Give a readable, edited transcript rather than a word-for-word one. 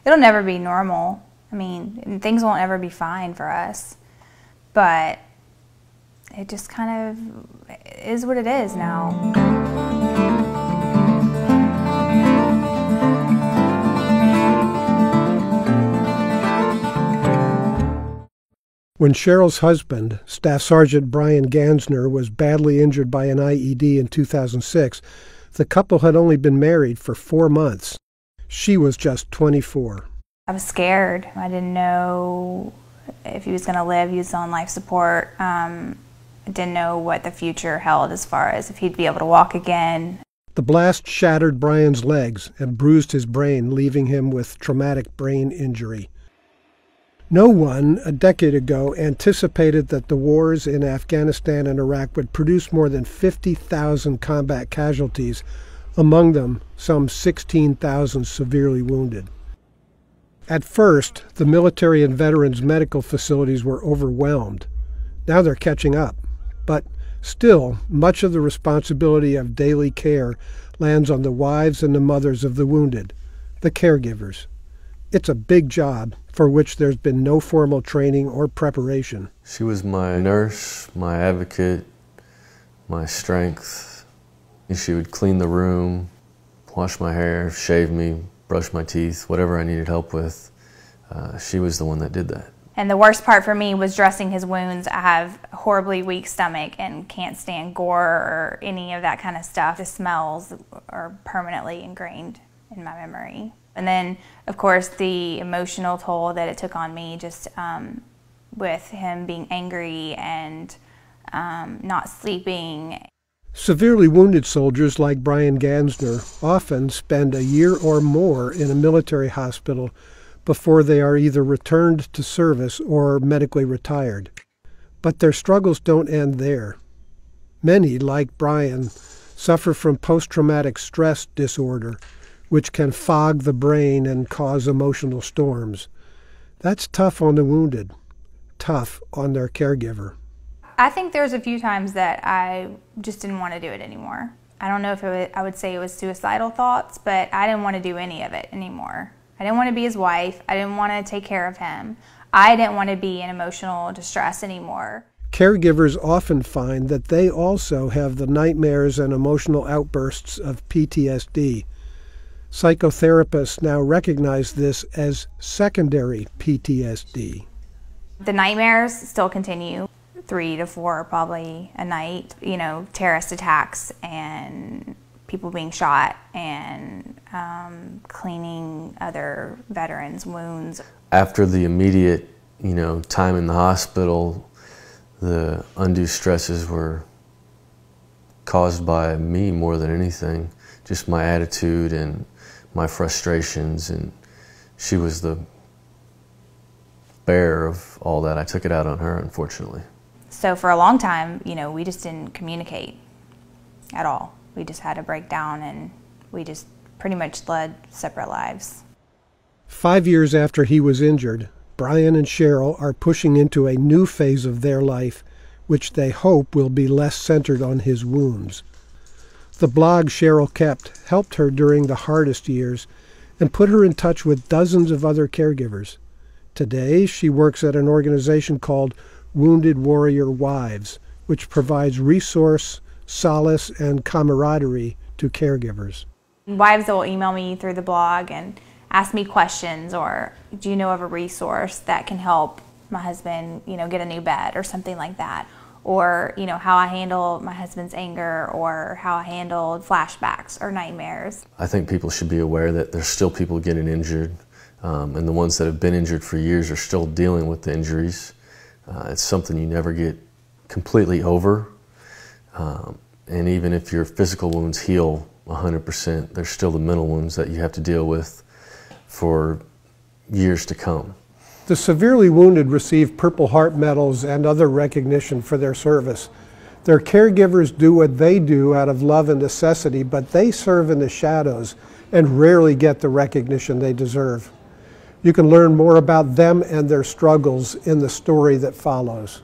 It'll never be normal. I mean, things won't ever be fine for us, but it just kind of is what it is now. When Cheryl's husband, Staff Sergeant Brian Gansner, was badly injured by an IED in 2006, the couple had only been married for 4 months. She was just 24. I was scared. I didn't know if he was going to live. He was on life support. I didn't know what the future held as far as if he'd be able to walk again. The blast shattered Brian's legs and bruised his brain, leaving him with traumatic brain injury. No one, a decade ago, anticipated that the wars in Afghanistan and Iraq would produce more than 50,000 combat casualties, among them some 16,000 severely wounded. At first, the military and veterans' medical facilities were overwhelmed. Now they're catching up. But still, much of the responsibility of daily care lands on the wives and the mothers of the wounded, the caregivers. It's a big job for which there's been no formal training or preparation. She was my nurse, my advocate, my strength. She would clean the room, wash my hair, shave me, brush my teeth, whatever I needed help with. She was the one that did that. And the worst part for me was dressing his wounds. I have a horribly weak stomach and can't stand gore or any of that kind of stuff. The smells are permanently ingrained in my memory. And then, of course, the emotional toll that it took on me, just with him being angry and not sleeping. Severely wounded soldiers like Brian Gansner often spend a year or more in a military hospital before they are either returned to service or medically retired. But their struggles don't end there. Many, like Brian, suffer from post-traumatic stress disorder, which can fog the brain and cause emotional storms. That's tough on the wounded, tough on their caregiver. I think there's a few times that I just didn't want to do it anymore. I don't know if I would say it was suicidal thoughts, but I didn't want to do any of it anymore. I didn't want to be his wife. I didn't want to take care of him. I didn't want to be in emotional distress anymore. Caregivers often find that they also have the nightmares and emotional outbursts of PTSD. Psychotherapists now recognize this as secondary PTSD. The nightmares still continue, 3 to 4 probably a night. You know, terrorist attacks and people being shot and cleaning other veterans' wounds. After the immediate, time in the hospital, the undue stresses were caused by me more than anything, just my attitude and my frustrations, and she was the bearer of all that. I took it out on her, unfortunately. So for a long time, we just didn't communicate at all. We just had a breakdown and we just pretty much led separate lives. 5 years after he was injured, Brian and Cheryl are pushing into a new phase of their life, which they hope will be less centered on his wounds. The blog Cheryl kept helped her during the hardest years and put her in touch with dozens of other caregivers. Today, she works at an organization called Wounded Warrior Wives, which provides resource, solace, and camaraderie to caregivers. Wives will email me through the blog and ask me questions, or do you know of a resource that can help my husband, get a new bed or something like that, or how I handle my husband's anger, or how I handled flashbacks or nightmares. I think people should be aware that there's still people getting injured, and the ones that have been injured for years are still dealing with the injuries. It's something you never get completely over, and even if your physical wounds heal 100%, there's still the mental wounds that you have to deal with for years to come. The severely wounded receive Purple Heart medals and other recognition for their service. Their caregivers do what they do out of love and necessity, but they serve in the shadows and rarely get the recognition they deserve. You can learn more about them and their struggles in the story that follows.